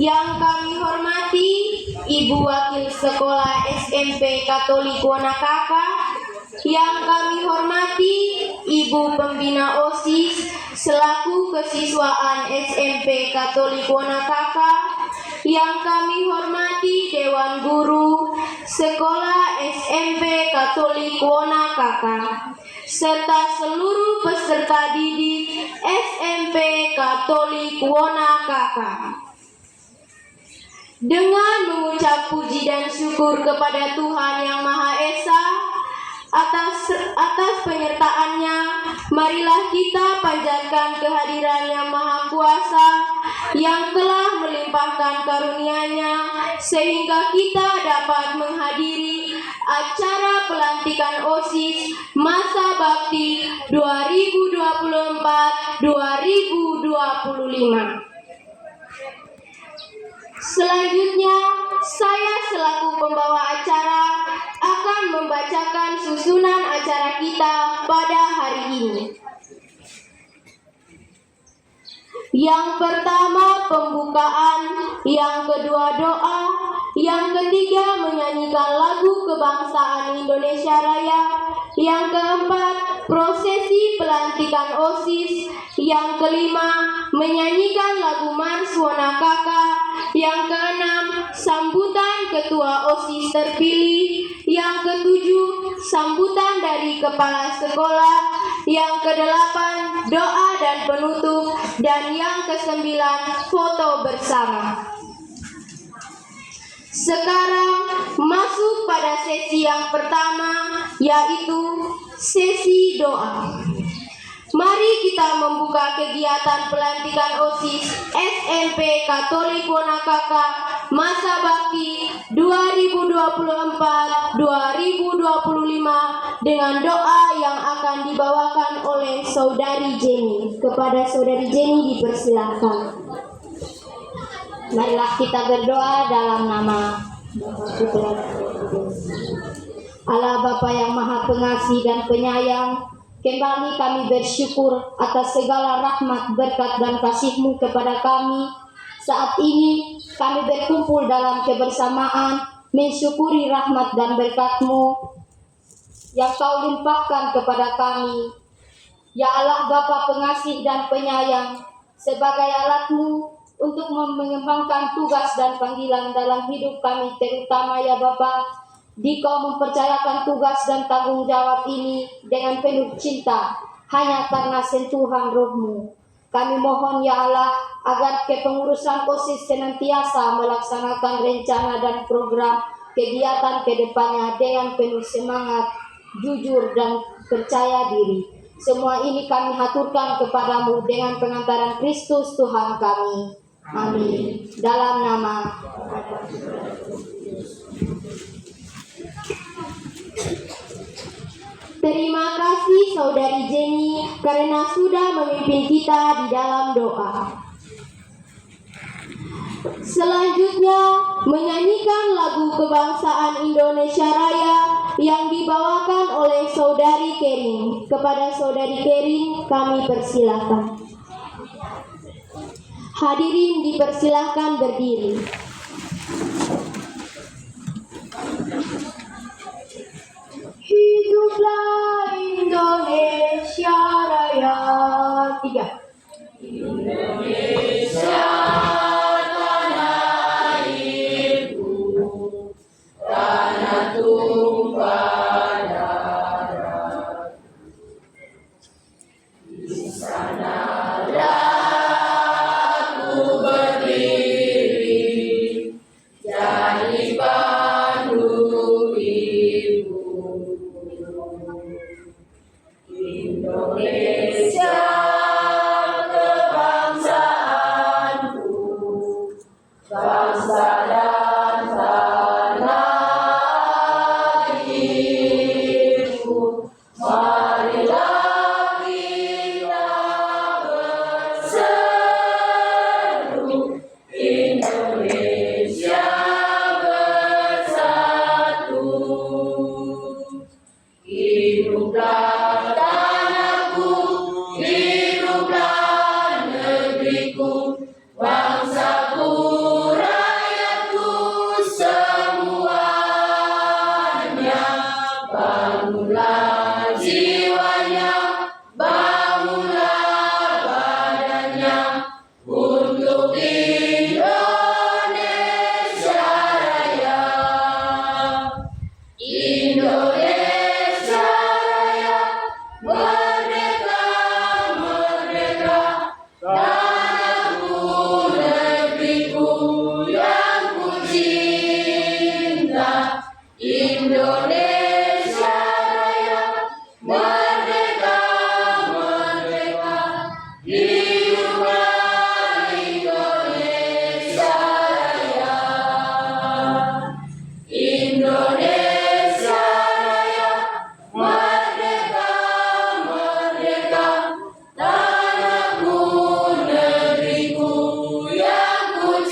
Yang kami hormati Ibu Wakil Sekolah SMP Katolik Wonakaka, yang kami hormati Ibu Pembina OSIS selaku kesiswaan SMP Katolik Wonakaka, yang kami hormati Dewan Guru Sekolah SMP Katolik Wonakaka, serta seluruh peserta didik SMP Katolik Wonakaka. Dengan mengucap puji dan syukur kepada Tuhan Yang Maha Esa atas penyertaannya, marilah kita panjatkan kehadiran Yang Maha Kuasa yang telah melimpahkan karunia-Nya sehingga kita dapat menghadiri acara pelantikan OSIS masa bakti 2024-2025. Selanjutnya, saya selaku pembawa acara akan membacakan susunan acara kita pada hari ini. Yang pertama pembukaan, yang kedua doa, yang ketiga menyanyikan lagu kebangsaan Indonesia Raya, yang keempat prosesi pelantikan OSIS, yang kelima menyanyikan lagu Mars Wonakaka, yang keenam sambutan ketua OSIS terpilih, yang ketujuh sambutan dari kepala sekolah, yang kedelapan doa dan penutup, dan yang kesembilan foto bersama. Sekarang masuk pada sesi yang pertama, yaitu sesi doa. Mari kita membuka kegiatan pelantikan OSIS SMP Katolik Wonakaka masa bakti 2024-2025 dengan doa yang akan dibawakan oleh Saudari Jenny. Kepada Saudari Jenny dipersilakan. Marilah kita berdoa dalam nama Allah Bapa yang Maha Pengasih dan Penyayang. Kembali kami bersyukur atas segala rahmat, berkat, dan kasih-Mu kepada kami. Saat ini kami berkumpul dalam kebersamaan, mensyukuri rahmat dan berkat-Mu yang Kau limpahkan kepada kami. Ya Allah Bapa pengasih dan penyayang, sebagai alat-Mu untuk mengembangkan tugas dan panggilan dalam hidup kami, terutama ya Bapa, Dikau mempercayakan tugas dan tanggung jawab ini dengan penuh cinta, hanya karena sentuhan Roh-Mu. Kami mohon ya Allah, agar kepengurusan OSIS senantiasa melaksanakan rencana dan program kegiatan ke depannya dengan penuh semangat, jujur, dan percaya diri. Semua ini kami haturkan kepadamu dengan pengantaran Kristus Tuhan kami. Amin. Dalam nama Terima kasih Saudari Jenny karena sudah memimpin kita di dalam doa. Selanjutnya menyanyikan lagu kebangsaan Indonesia Raya yang dibawakan oleh Saudari Kering. Kepada Saudari Kering kami persilahkan. Hadirin dipersilahkan berdiri. Hiduplah Indonesia Raya. 3. Indonesia tanah airku, tanah tumpah darah. Di sanalah aku berdiri, jadi pandu ibu. Indonesia kebangsaanku, bangsa dan tanah airku. Marilah kita berseru, Indonesia bersatu. Hiduplah tanahku, hiduplah negeriku, bangsaku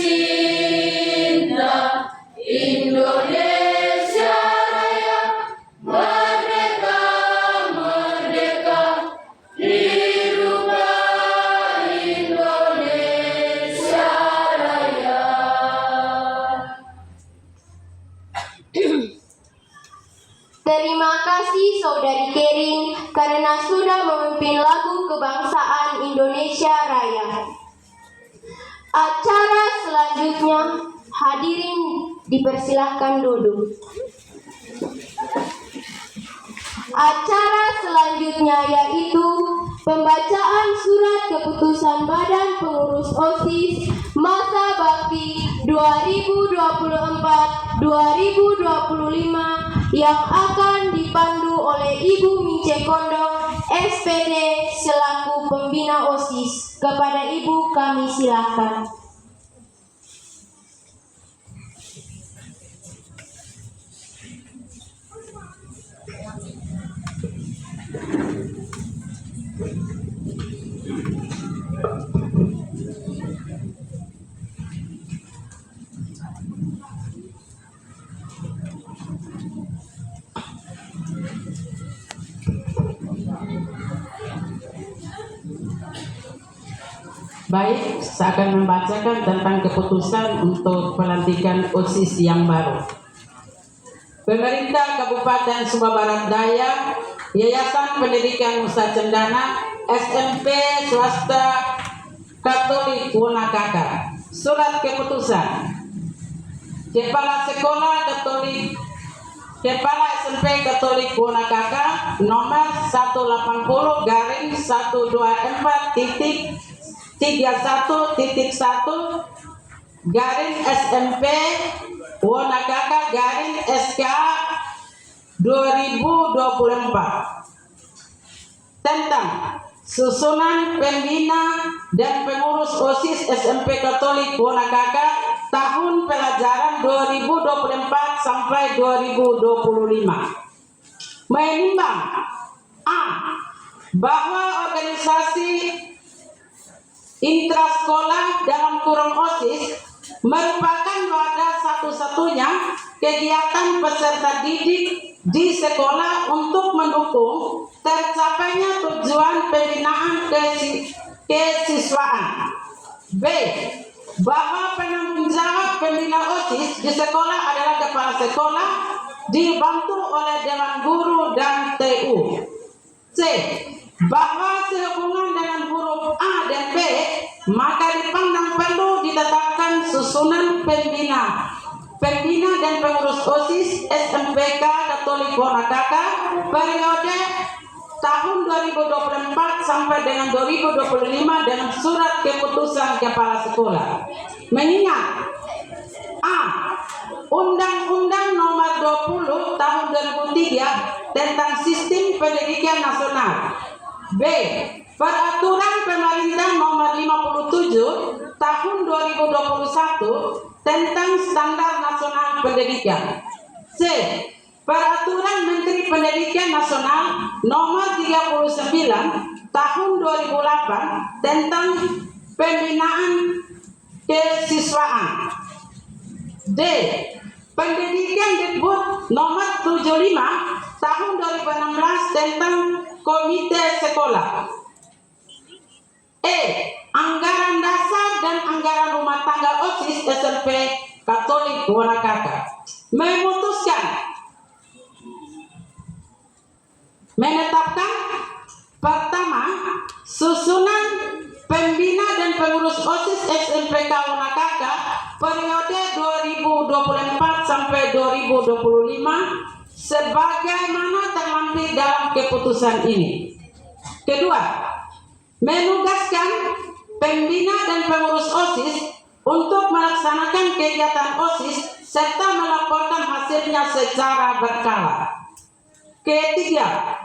tercinta Indonesia Raya, merdeka, merdeka, hiduplah Indonesia Raya. Terima kasih Saudari Kering karena sudah memimpin lagu kebangsaan Indonesia Raya. Acara selanjutnya, hadirin dipersilahkan duduk. Acara selanjutnya yaitu pembacaan surat keputusan Badan Pengurus OSIS Masa Bakti 2024-2025 yang akan dipandu oleh Ibu Mince Kondok, SPD selaku pembina OSIS. Kepada Ibu kami silakan. Baik, saya akan membacakan tentang keputusan untuk pelantikan OSIS yang baru. Pemerintah Kabupaten Sumba Barat Daya, Yayasan Pendidikan Nusa Cendana, SMP Swasta Katolik Wonakaka. Surat keputusan Kepala Sekolah Katolik, Kepala SMP Katolik Wonakaka nomor 180/124.1/SMP Wonakaka SK 2024 tentang susunan pembina dan pengurus OSIS SMP Katolik Wonakaka tahun pelajaran 2024 sampai 2025. Menimbang A. Bahwa organisasi intrasekolah dalam kurung OSIS merupakan wadah satu-satunya kegiatan peserta didik di sekolah untuk mendukung tercapainya tujuan pembinaan kesiswaan. B. Bahwa penanggung jawab pembina OSIS di sekolah adalah kepala sekolah dibantu oleh Dewan Guru dan TU. C. Bahwa sehubungan dengan huruf A dan B, maka dipandang perlu ditetapkan susunan pembina dan pengurus OSIS SMPK Katolik Wonakaka periode tahun 2024 sampai dengan 2025 dengan surat keputusan kepala sekolah. Mengingat A. Undang-Undang Nomor 20 Tahun 2003 tentang Sistem Pendidikan Nasional. B. Peraturan Pemerintah Nomor 57 Tahun 2021 tentang Standar Nasional Pendidikan. C. Peraturan Menteri Pendidikan Nasional Nomor 39 Tahun 2008 tentang Pembinaan Kesiswaan. D. Pendidikan Dikbud Nomor 75 Tahun 2016 tentang Komite Sekolah. E. Anggaran dasar dan anggaran rumah tangga OSIS SMP Katolik Wonakaka. Menetapkan pertama, susunan pembina dan pengurus OSIS SMPK Wonakaka periode 2024 sampai 2025 sebagaimana terlampir dalam keputusan ini. Kedua, menugaskan pembina dan pengurus OSIS untuk melaksanakan kegiatan OSIS serta melaporkan hasilnya secara berkala. Ketiga,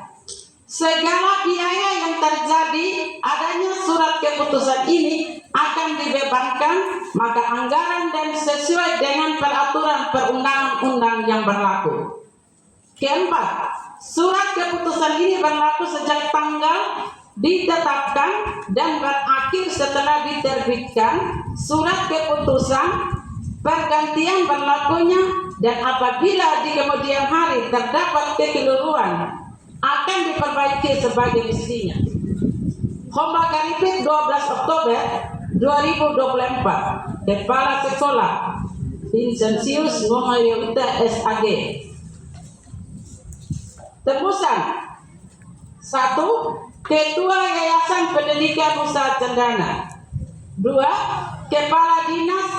segala biaya yang terjadi adanya surat keputusan ini akan dibebankan maka anggaran dan sesuai dengan peraturan perundang-undang yang berlaku. Keempat, surat keputusan ini berlaku sejak tanggal ditetapkan dan berakhir setelah diterbitkan surat keputusan pergantian berlakunya, dan apabila di kemudian hari terdapat kekeliruan akan diperbaiki sebagai mestinya. Homba Karipik 12 Oktober 2024. Kepala Sekolah Vincentius Momayota SAG. Tembusan 1. Ketua Yayasan Pendidikan Usaha Cendana. 2. Kepala Dinas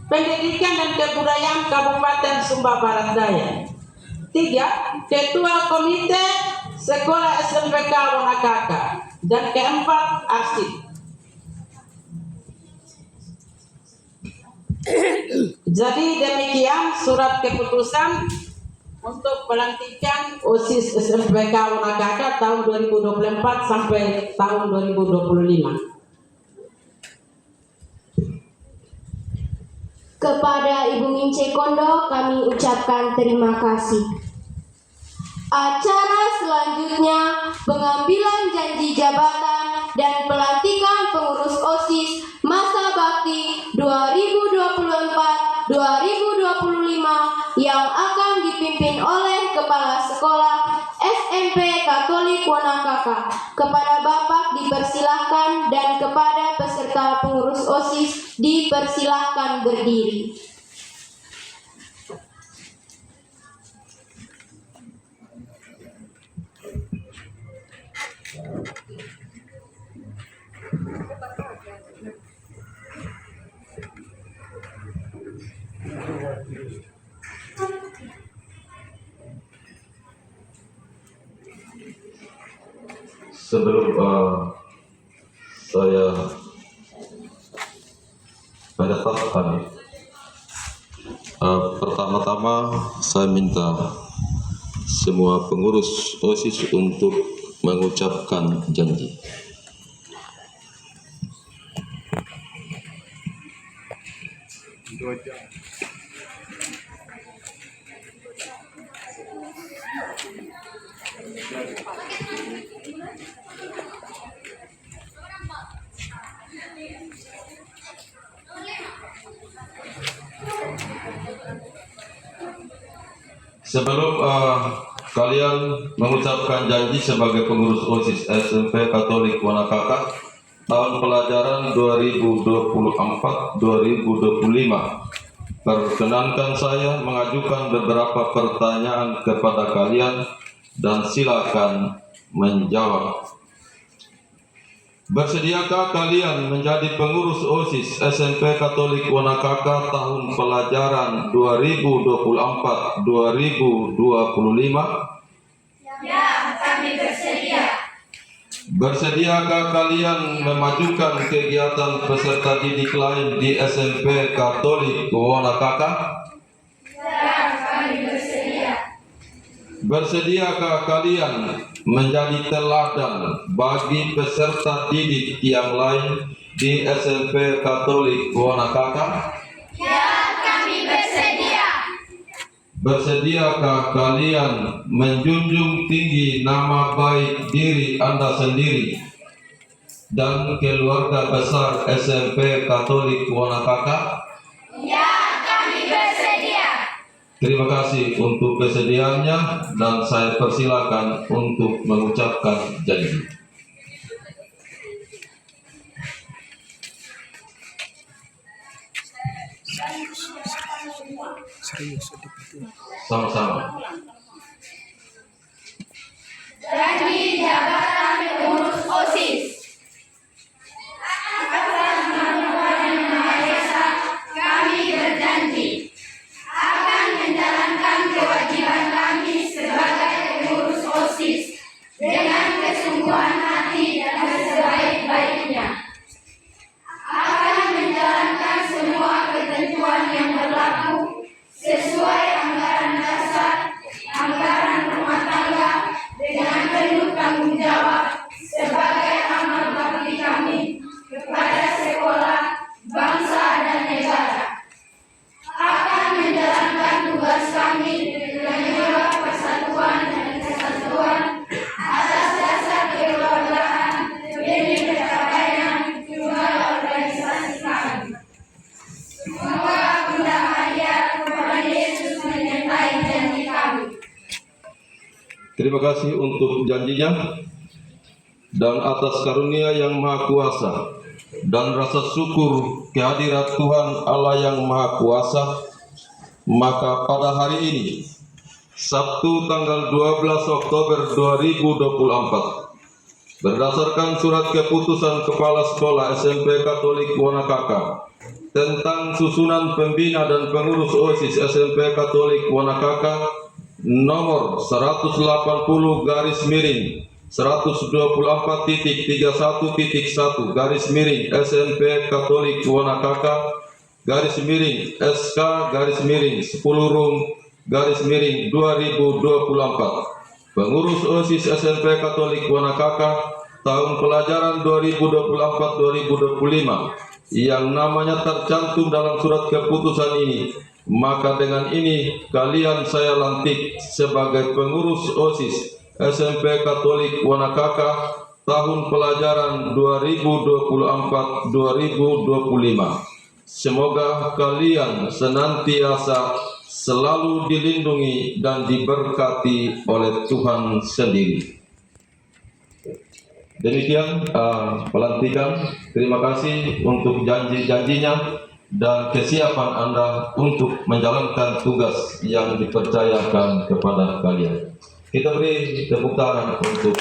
Pendidikan dan Kebudayaan Kabupaten Sumba Barat Daya. 3. Ketua Komite Sekolah SMPK Wanakaka. Dan keempat, arsip. Jadi demikian surat keputusan untuk pelantikan OSIS SMPK Wanakaka tahun 2024 sampai tahun 2025. Kepada Ibu Mince Kondo kami ucapkan terima kasih. Acara selanjutnya pengambilan janji jabatan dan pelantikan pengurus OSIS masa bakti 2024-2025 yang akan dipimpin oleh Kepala Sekolah SMP Katolik Wanakaka. Kepada Bapak dipersilahkan dan kepada peserta pengurus OSIS dipersilahkan berdiri. Sebelum saya menetapkan, pertama-tama saya minta semua pengurus OSIS untuk mengucapkan janji. Sebelum kalian mengucapkan janji sebagai pengurus OSIS SMP Katolik Wanakaka tahun pelajaran 2024-2025, perkenankan saya mengajukan beberapa pertanyaan kepada kalian dan silakan menjawab. Bersediakah kalian menjadi pengurus OSIS SMP Katolik Wanakaka tahun pelajaran 2024-2025? Ya, kami bersedia. Bersediakah kalian memajukan kegiatan peserta didik lain di SMP Katolik Wanakaka? Ya, kami bersedia. Bersediakah kalian menjadi teladan bagi peserta didik yang lain di SMP Katolik Wanakaka? Ya, kami bersedia. Bersediakah kalian menjunjung tinggi nama baik diri Anda sendiri dan keluarga besar SMP Katolik Wanakaka? Ya, kami bersedia. Terima kasih untuk kesediaannya dan saya persilakan untuk mengucapkan janji. Sama-sama. Janji jabatan pengurus OSIS. Atas nama Tuhan Yang Maha Esa, kami berjanji akan menjalankan kewajiban kami sebagai pengurus OSIS dengan kesungguhan hati dan sebaik-baiknya. Akan menjalankan semua ketentuan yang berlaku sesuai anggaran dasar, anggaran rumah tangga dengan penuh tanggung jawab Terima kasih untuk janjinya dan atas karunia yang Maha Kuasa dan rasa syukur kehadirat Tuhan Allah yang Maha Kuasa, maka pada hari ini, Sabtu tanggal 12 Oktober 2024, berdasarkan surat keputusan Kepala Sekolah SMP Katolik Wanakaka tentang susunan pembina dan pengurus OSIS SMP Katolik Wanakaka nomor 180-124.31.1 SMP Katolik Wanakaka _SK_10/2024. Pengurus OSIS SMP Katolik Wanakaka tahun pelajaran 2024-2025 yang namanya tercantum dalam surat keputusan ini, maka dengan ini kalian saya lantik sebagai pengurus OSIS SMP Katolik Wanakaka tahun pelajaran 2024-2025. Semoga kalian senantiasa selalu dilindungi dan diberkati oleh Tuhan sendiri. Demikian pelantikan. Terima kasih untuk janji-janjinya dan kesiapan Anda untuk menjalankan tugas yang dipercayakan kepada kalian. Kita beri tepuk tangan untuk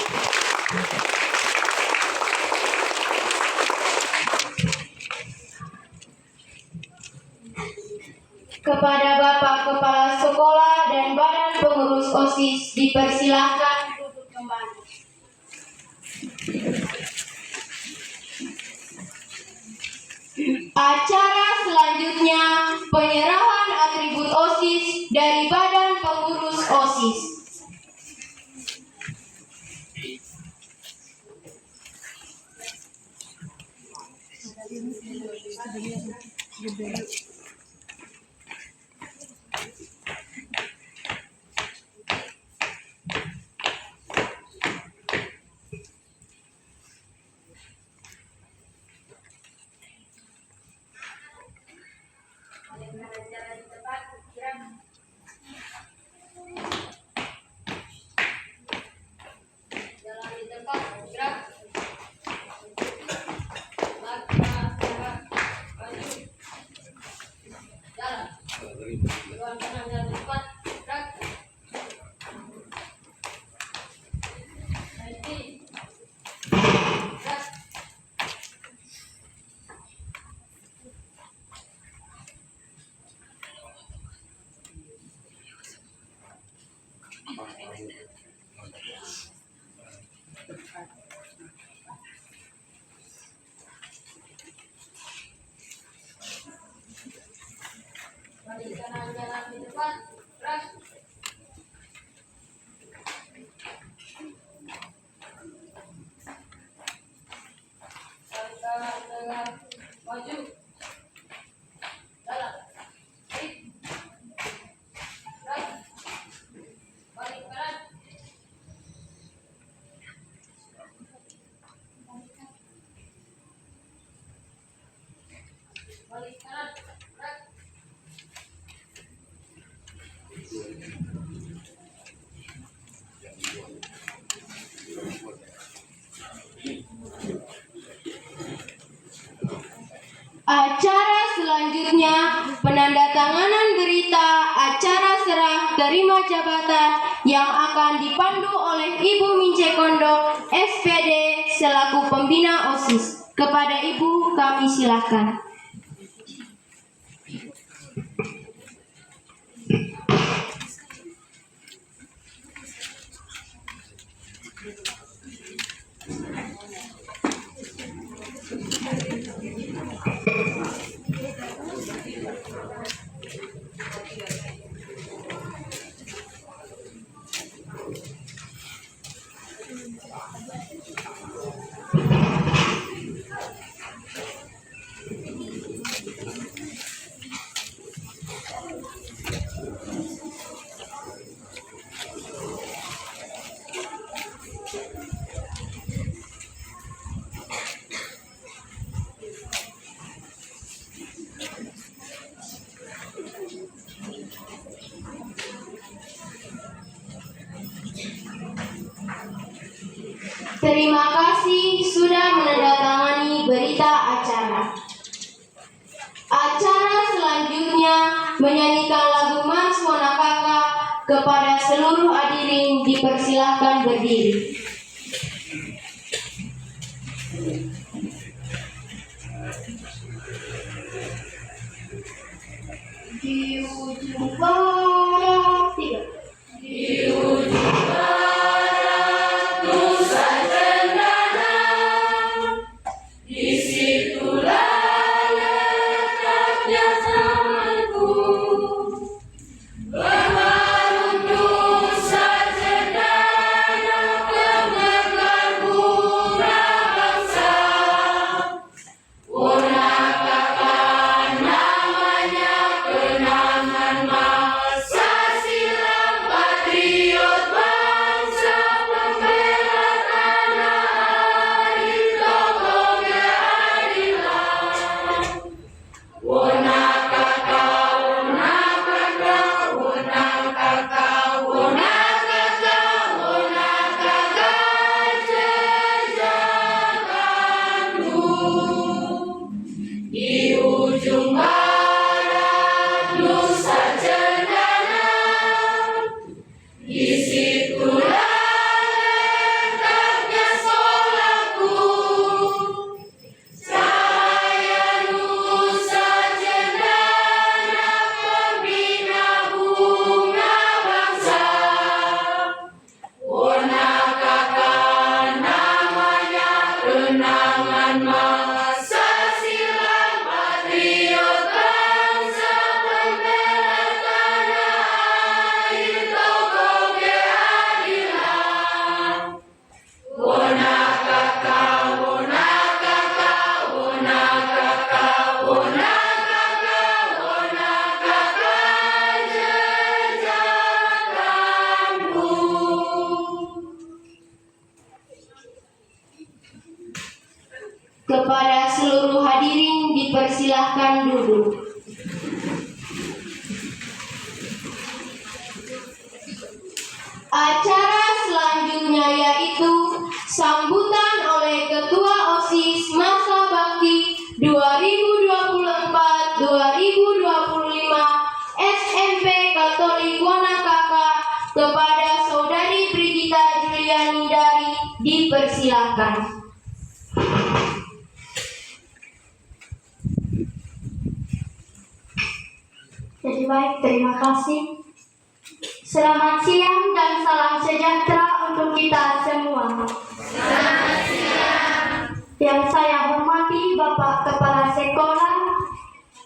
kepada Bapak Kepala Sekolah dan Badan Pengurus OSIS dipersilahkan duduk kembali. Acara selanjutnya penyerahan atribut OSIS dari Badan Pengurus OSIS. Acara selanjutnya penandatanganan berita acara serah terima jabatan yang akan dipandu oleh Ibu Mince Kondo, SPD selaku pembina OSIS. Kepada Ibu kami silakan. Terima kasih sudah menandatangani berita acara. Acara selanjutnya menyanyikan lagu Mars Wanakaka. Kepada seluruh hadirin dipersilahkan berdiri. Di ujung barat, tiga. Di ujung barat Nusa Cendana, disitulah letaknya zamanku. Berharum Nusa Cendana, pemegang bunga bangsa. Wanakaka namanya, kenangan masa silam, patriot bangsa, pembela tanah air, tokoh keadilan. Wanakaka, wanakaka, wanakaka, wanakaka, wanakaka, jejakanku. Di ujung barat Nusa Cendana, disitulah letaknya solatku. Cahaya Nusa Cendana, pembina bunga bangsa. Wanakaka namanya, kenangan masa silam, patriot bangsa, pembela tanah air, tokoh keadilan. Wanakaka, wanakaka, wanakaka, wanakaka, wanakaka, jejakanku. Kepada seluruh hadirin dipersilahkan duduk. Acara selanjutnya yaitu sambutan oleh Ketua OSIS Masa Bakti 2024-2025 SMP Katolik Wanakaka kepada Saudari Brigita Juliani Dari dipersilahkan. Jadi baik, terima kasih. Selamat siang dan salam sejahtera untuk kita semua. Selamat siang. Yang saya hormati Bapak Kepala Sekolah,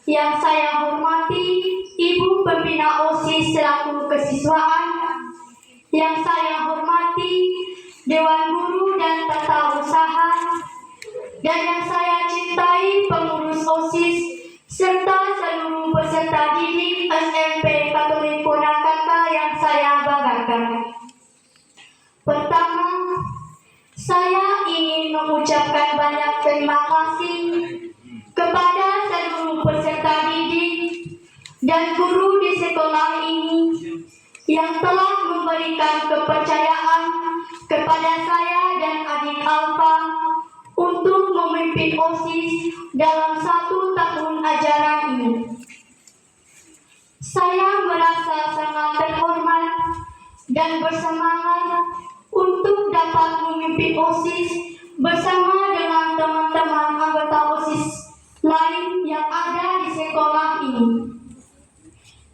yang saya hormati Ibu Pembina OSIS selaku kesiswaan, yang saya hormati Dewan Guru dan Tata Usaha, dan yang saya cintai pengurus OSIS serta seluruh peserta didik SMP Katolik Wanakaka yang saya banggakan. Pertama, saya ingin mengucapkan banyak terima kasih kepada seluruh peserta didik dan guru di sekolah ini yang telah memberikan kepercayaan kepada saya dan adik Alfa untuk memimpin OSIS dalam 1 tahun ajaran ini. Saya merasa sangat terhormat dan bersemangat untuk dapat memimpin OSIS bersama dengan teman-teman anggota OSIS lain yang ada di sekolah ini.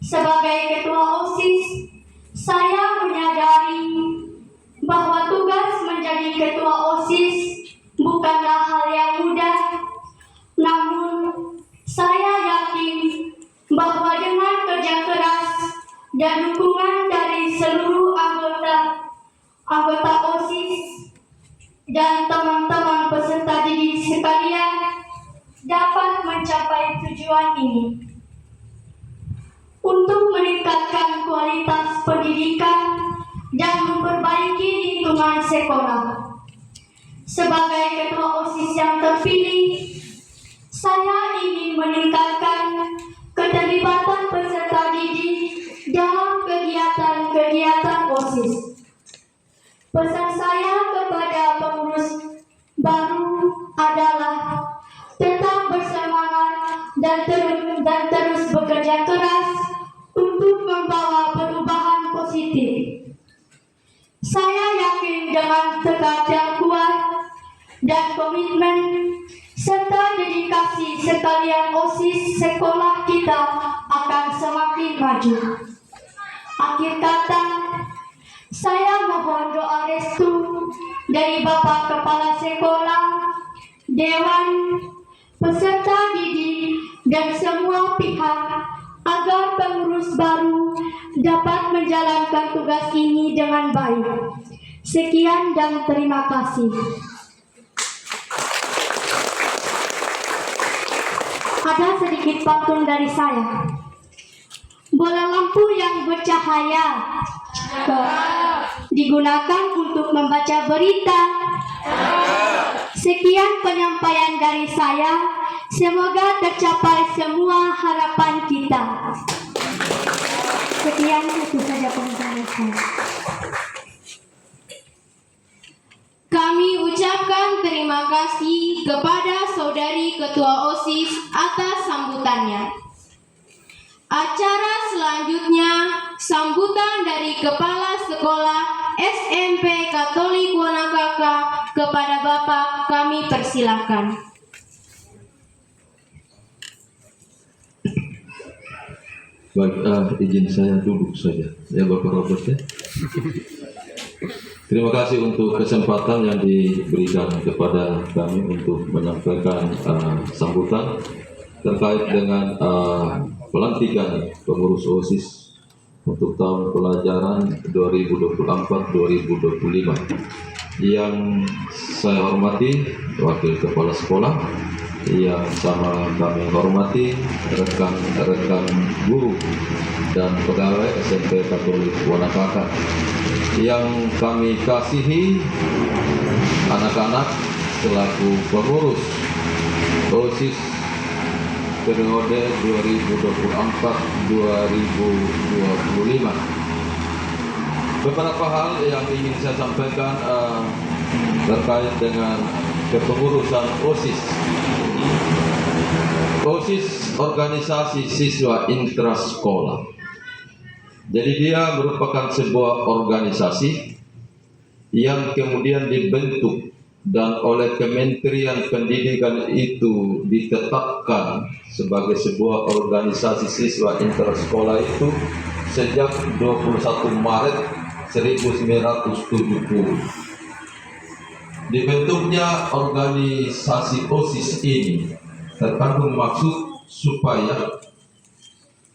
Sebagai ketua OSIS, saya menyadari bahwa tugas menjadi ketua OSIS bukanlah hal yang mudah, namun saya yakin bahwa dengan kerja keras dan dukungan dari seluruh anggota OSIS dan teman-teman peserta didik sekalian dapat mencapai tujuan ini. Untuk meningkatkan kualitas pendidikan dan memperbaiki lingkungan sekolah. Sebagai ketua OSIS yang terpilih, saya ingin meningkatkan keterlibatan peserta didik dalam kegiatan-kegiatan OSIS. Pesan saya kepada pengurus dan komitmen serta dedikasi sekalian OSIS sekolah kita akan semakin maju. Akhir kata, saya mohon doa restu dari Bapak Kepala Sekolah, Dewan, peserta didik, dan semua pihak agar pengurus baru dapat menjalankan tugas ini dengan baik. Sekian dan terima kasih. Ada sedikit pantun dari saya. Bola lampu yang bercahaya digunakan untuk membaca berita. Sekian penyampaian dari saya. Semoga tercapai semua harapan kita. Sekian, itu saja penjelasan saya. Kami ucapkan terima kasih kepada Saudari Ketua OSIS atas sambutannya. Acara selanjutnya, sambutan dari Kepala Sekolah SMP Katolik Wonakaka kepada Bapak, kami persilahkan. Baik, izin saya duduk saja, ya Bapak Robert ya. Terima kasih untuk kesempatan yang diberikan kepada kami untuk menyampaikan sambutan terkait dengan pelantikan pengurus OSIS untuk tahun pelajaran 2024-2025. Yang saya hormati Wakil Kepala Sekolah, yang sama kami hormati rekan-rekan guru dan pegawai SMP Katolik Wonakaka, yang kami kasihi anak-anak selaku pengurus OSIS periode 2024-2025. Beberapa hal yang ingin saya sampaikan terkait dengan kepengurusan OSIS. OSIS organisasi siswa intrasekolah. Jadi dia merupakan sebuah organisasi yang kemudian dibentuk dan oleh Kementerian Pendidikan itu ditetapkan sebagai sebuah organisasi siswa intrasekolah itu sejak 21 Maret 1970. Dibentuknya organisasi OSIS ini terkandung maksud supaya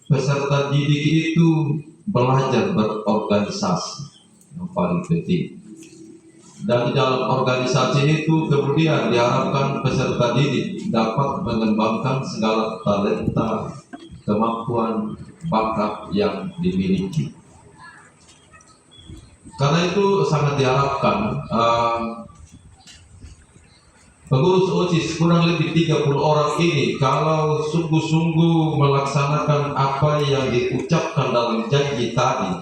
peserta didik itu belajar berorganisasi, yang paling penting. Dan di dalam organisasi itu kemudian diharapkan peserta didik dapat mengembangkan segala talenta, kemampuan, bakat yang dimiliki. Karena itu sangat diharapkan pengurus OSIS kurang lebih 30 orang ini kalau sungguh-sungguh melaksanakan apa yang diucapkan dalam janji tadi,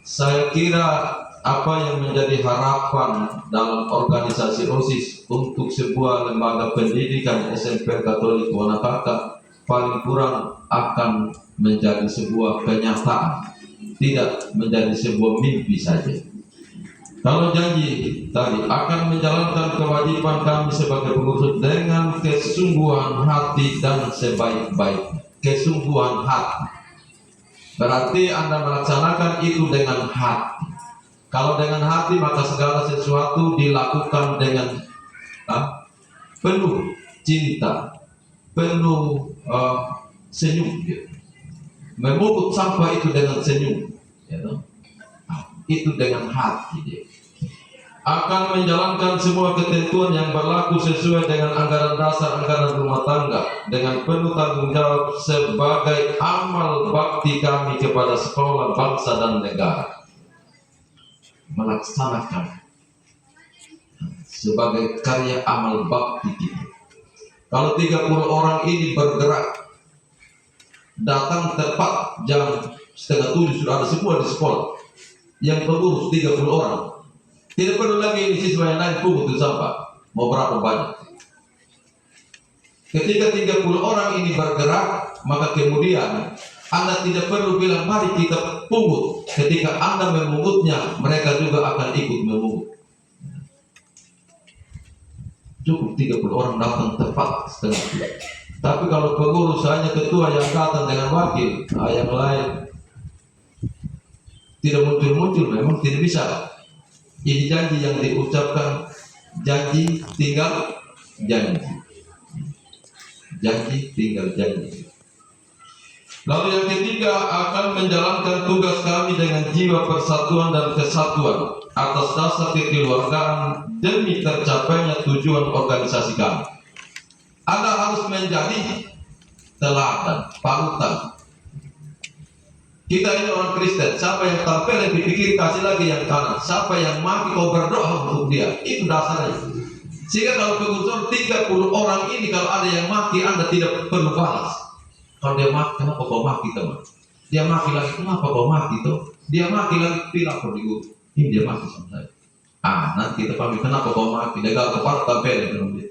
saya kira apa yang menjadi harapan dalam organisasi OSIS untuk sebuah lembaga pendidikan SMP Katolik Wonakaka paling kurang akan menjadi sebuah kenyataan, tidak menjadi sebuah mimpi saja. Kalau janji tadi akan menjalankan kewajiban kami sebagai pengurus dengan kesungguhan hati dan sebaik-baik kesungguhan hati, berarti Anda melaksanakan itu dengan hati. Kalau dengan hati maka segala sesuatu dilakukan dengan penuh cinta, penuh senyum. Memungut sampah itu dengan senyum, itu dengan hati. Akan menjalankan semua ketentuan yang berlaku sesuai dengan anggaran dasar anggaran rumah tangga dengan penuh tanggung jawab sebagai amal bakti kami kepada sekolah, bangsa dan negara. Melaksanakan sebagai karya amal bakti kita. Kalau 30 orang ini bergerak, datang tepat jam 6:30 sudah ada semua di sekolah. Yang pengurus 30 orang. Tidak perlu lagi ini siswa yang lain pungut sampah. Mau berapa banyak? Ketika 30 orang ini bergerak, maka kemudian Anda tidak perlu bilang mari kita pungut. Ketika Anda memungutnya, mereka juga akan ikut memungut. cukup 30 orang datang tepat setengah 3. Tapi kalau pengurus hanya ketua yang datang dengan wakil, yang lain tidak muncul-muncul, memang tidak bisa. Ini janji yang diucapkan, janji tinggal janji. Janji tinggal janji. Lalu yang ketiga, akan menjalankan tugas kami dengan jiwa persatuan dan kesatuan atas dasar kekeluargaan demi tercapainya tujuan organisasi kami. Anda harus menjadi teladan, panutan. Kita ini orang Kristen, siapa yang tampil yang dipikir kasih lagi yang kanan, siapa yang maki kau berdoa untuk dia, itu dasarnya. Sehingga kalau pengurus 30 orang ini, kalau ada yang maki, Anda tidak perlu balas. Kalau dia maki, kenapa kau maki teman? Dia maki lagi, kenapa kau maki tuh? Dia maki lagi, bilang perlu diurut. Ini dia maki sama saya. Nanti kita pamit, kenapa kau maki? Dia gak kepala tampil dengan dia.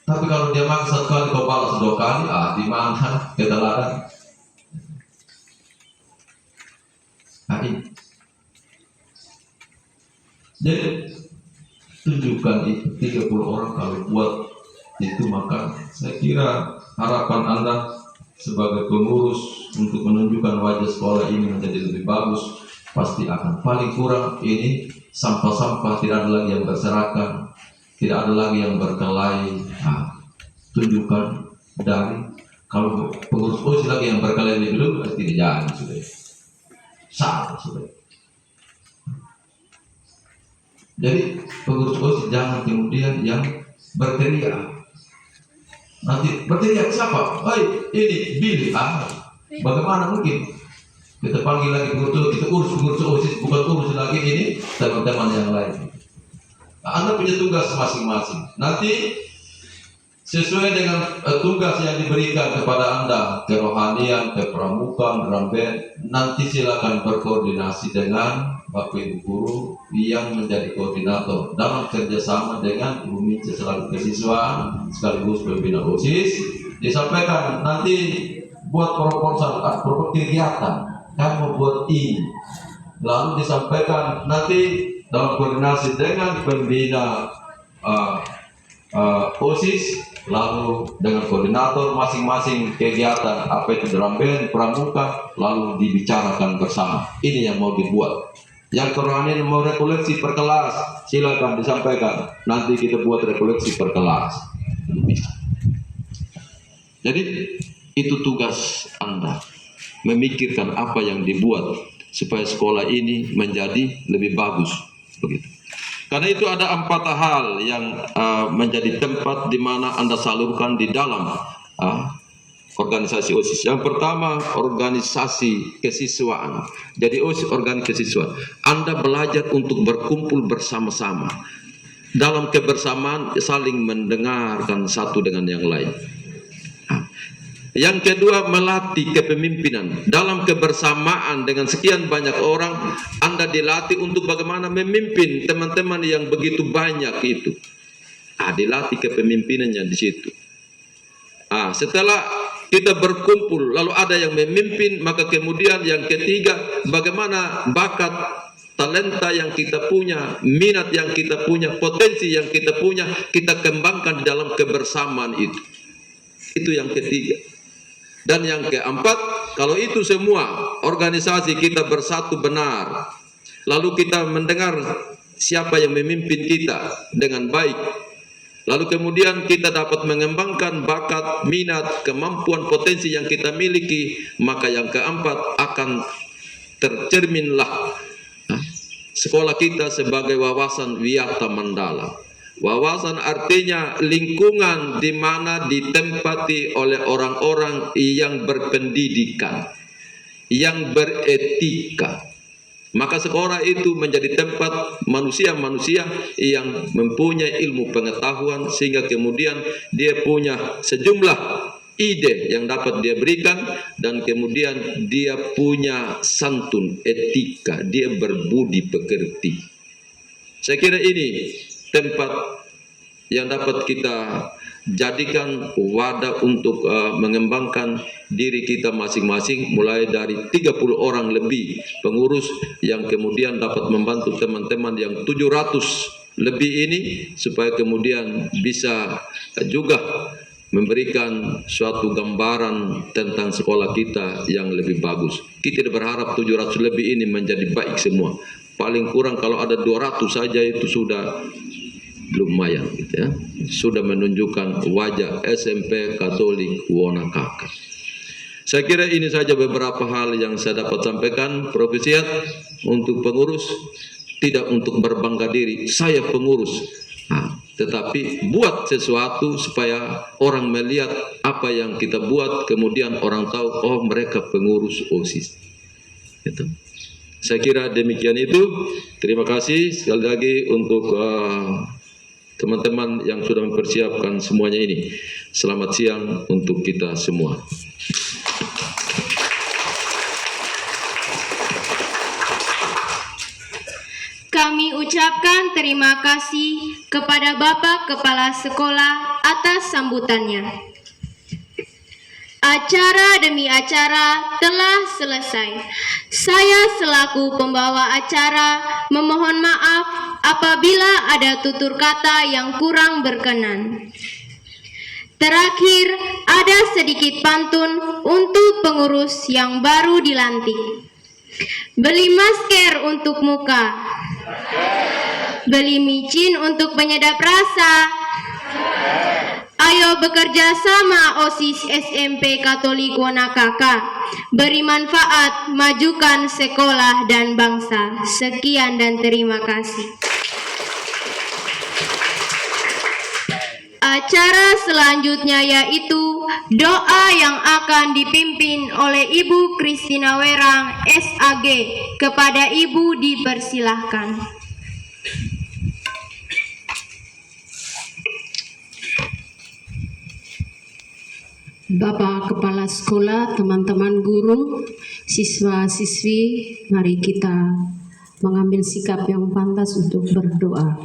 Tapi kalau dia maki 1 kali, kau balas 2 kali, di mana keteladan? Ini. Jadi tunjukkan itu 30 orang kalau buat itu, maka saya kira harapan Anda sebagai pengurus untuk menunjukkan wajah sekolah ini menjadi lebih bagus, pasti akan paling kurang ini sampah-sampah tidak ada lagi yang berserakan, tidak ada lagi yang berkelahi. Tunjukkan dari kalau pengurus OSIS lagi yang berkelahi dulu pasti tidak jadi sudah. Salah sudah. Jadi pengurus OSIS jangan kemudian yang berteriak. Nanti berteriak siapa? Ini Billy. Bagaimana mungkin? Kita panggil lagi pengurus, kita urus pengurus OSIS, bukan urus lagi ini teman-teman yang lain. Anda punya tugas masing-masing. Nanti sesuai dengan tugas yang diberikan kepada Anda, kerohanian, kepramukaan, ramben, nanti silakan berkoordinasi dengan Bapak Ibu Guru yang menjadi koordinator dalam kerjasama dengan Ibu Mince selaku kesiswaan sekaligus pembina OSIS. Disampaikan nanti buat proposal, kegiatan, kamu buat ini. Lalu disampaikan nanti dalam koordinasi dengan pembina OSIS, lalu dengan koordinator masing-masing kegiatan apa itu drum band, pramuka, lalu dibicarakan bersama. Ini yang mau dibuat. Yang kerohanian mau rekoleksi per kelas, silakan disampaikan. Nanti kita buat rekoleksi per kelas. Jadi itu tugas Anda, memikirkan apa yang dibuat supaya sekolah ini menjadi lebih bagus. Begitu. Karena itu ada 4 hal yang menjadi tempat di mana Anda salurkan di dalam organisasi OSIS. Yang pertama, organisasi kesiswaan. Jadi OSIS organisasi kesiswaan. Anda belajar untuk berkumpul bersama-sama. Dalam kebersamaan saling mendengarkan satu dengan yang lain. Yang kedua, melatih kepemimpinan. Dalam kebersamaan dengan sekian banyak orang, Anda dilatih untuk bagaimana memimpin teman-teman yang begitu banyak itu. Dilatih kepemimpinannya di situ. Setelah kita berkumpul, lalu ada yang memimpin, maka kemudian yang ketiga, bagaimana bakat, talenta yang kita punya, minat yang kita punya, potensi yang kita punya, kita kembangkan di dalam kebersamaan itu. Itu yang ketiga. Dan yang keempat, kalau itu semua organisasi kita bersatu benar, lalu kita mendengar siapa yang memimpin kita dengan baik, lalu kemudian kita dapat mengembangkan bakat, minat, kemampuan, potensi yang kita miliki, maka yang keempat akan tercerminlah sekolah kita sebagai wawasan wiyata mandala. Wawasan artinya lingkungan di mana ditempati oleh orang-orang yang berpendidikan, yang beretika. Maka sekolah itu menjadi tempat manusia-manusia yang mempunyai ilmu pengetahuan, sehingga kemudian dia punya sejumlah ide yang dapat dia berikan, dan kemudian dia punya santun, etika, dia berbudi pekerti. Saya kira ini tempat yang dapat kita jadikan wadah untuk mengembangkan diri kita masing-masing, mulai dari 30 orang lebih pengurus yang kemudian dapat membantu teman-teman yang 700 lebih ini supaya kemudian bisa juga memberikan suatu gambaran tentang sekolah kita yang lebih bagus. Kita tidak berharap 700 lebih ini menjadi baik semua. Paling kurang kalau ada 200 saja itu sudah lumayan gitu ya. Sudah menunjukkan wajah SMP Katolik Wonakaka. Saya kira ini saja beberapa hal yang saya dapat sampaikan. Profesiat untuk pengurus, tidak untuk berbangga diri, saya pengurus. Tetapi buat sesuatu supaya orang melihat apa yang kita buat, kemudian orang tahu, oh mereka pengurus OSIS. Gitu. Saya kira demikian itu. Terima kasih sekali lagi untuk teman-teman yang sudah mempersiapkan semuanya ini. Selamat siang untuk kita semua. Kami ucapkan terima kasih kepada Bapak Kepala Sekolah atas sambutannya. Acara demi acara telah selesai. Saya selaku pembawa acara memohon maaf apabila ada tutur kata yang kurang berkenan. Terakhir, ada sedikit pantun untuk pengurus yang baru dilantik. Beli masker untuk muka, beli micin untuk penyedap rasa. Ayo bekerja sama OSIS SMP Katolik Wonakaka. Beri manfaat, majukan sekolah dan bangsa. Sekian dan terima kasih. Acara selanjutnya yaitu doa yang akan dipimpin oleh Ibu Kristina Werang SAG. Kepada Ibu dipersilahkan. Bapak Kepala Sekolah, teman-teman guru, siswa-siswi, mari kita mengambil sikap yang pantas untuk berdoa.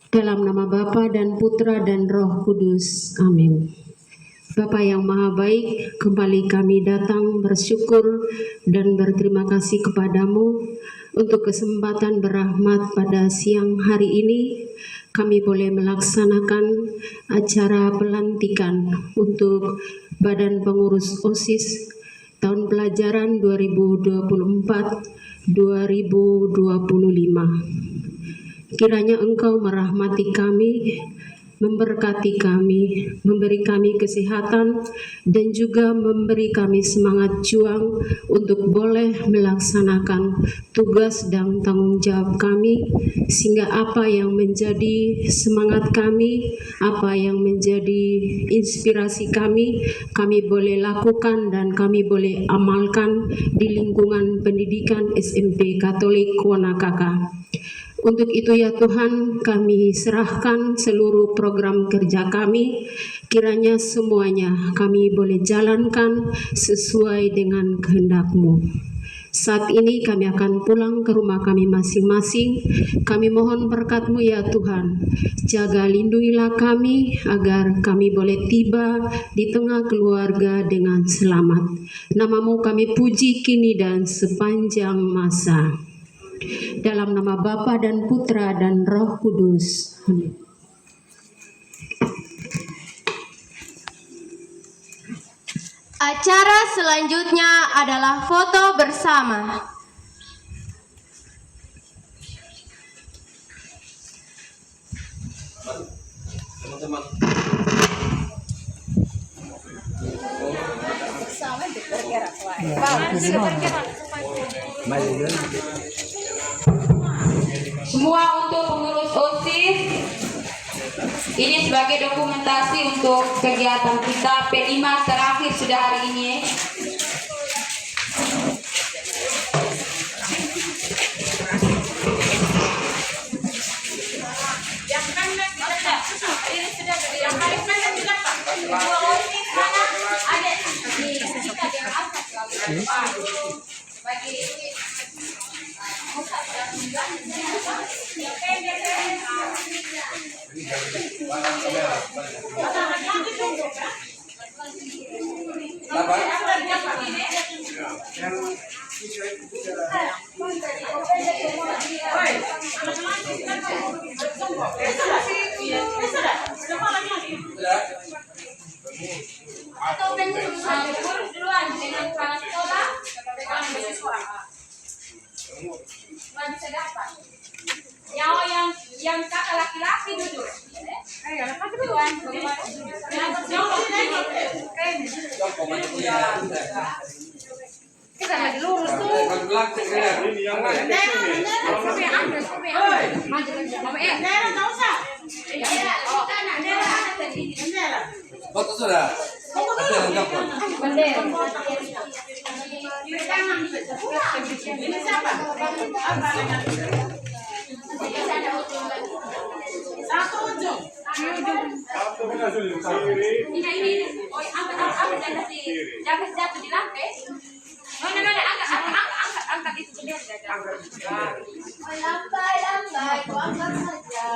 Dalam nama Bapa dan Putra dan Roh Kudus. Amin. Bapa yang Maha Baik, kembali kami datang bersyukur dan berterima kasih kepadamu untuk kesempatan berahmat pada siang hari ini. Kami boleh melaksanakan acara pelantikan untuk Badan Pengurus OSIS tahun pelajaran 2024-2025. Kiranya Engkau merahmati kami, memberkati kami, memberi kami kesehatan, dan juga memberi kami semangat juang untuk boleh melaksanakan tugas dan tanggung jawab kami, sehingga apa yang menjadi semangat kami, apa yang menjadi inspirasi kami boleh lakukan dan kami boleh amalkan di lingkungan pendidikan SMP Katolik Wonakaka. Untuk itu ya Tuhan, kami serahkan seluruh program kerja kami, kiranya semuanya kami boleh jalankan sesuai dengan kehendak-Mu. Saat ini kami akan pulang ke rumah kami masing-masing. Kami mohon berkat-Mu ya Tuhan. Jaga lindungilah kami agar kami boleh tiba di tengah keluarga dengan selamat. Nama-Mu kami puji kini dan sepanjang masa. Dalam nama Bapa dan Putra dan Roh Kudus. Amin. Acara selanjutnya adalah foto bersama. Teman-teman. Semua untuk pengurus OSIS. Ini sebagai dokumentasi untuk kegiatan kita. P5 terakhir sudah hari ini. Foto sudah. Ada lengkap kok. Ini siapa? Satu ujung. Ini. Oh, angkat dan kasih. Jangan jatuh di lantai. Angkat itu dia. Lambai, gua angkat saja.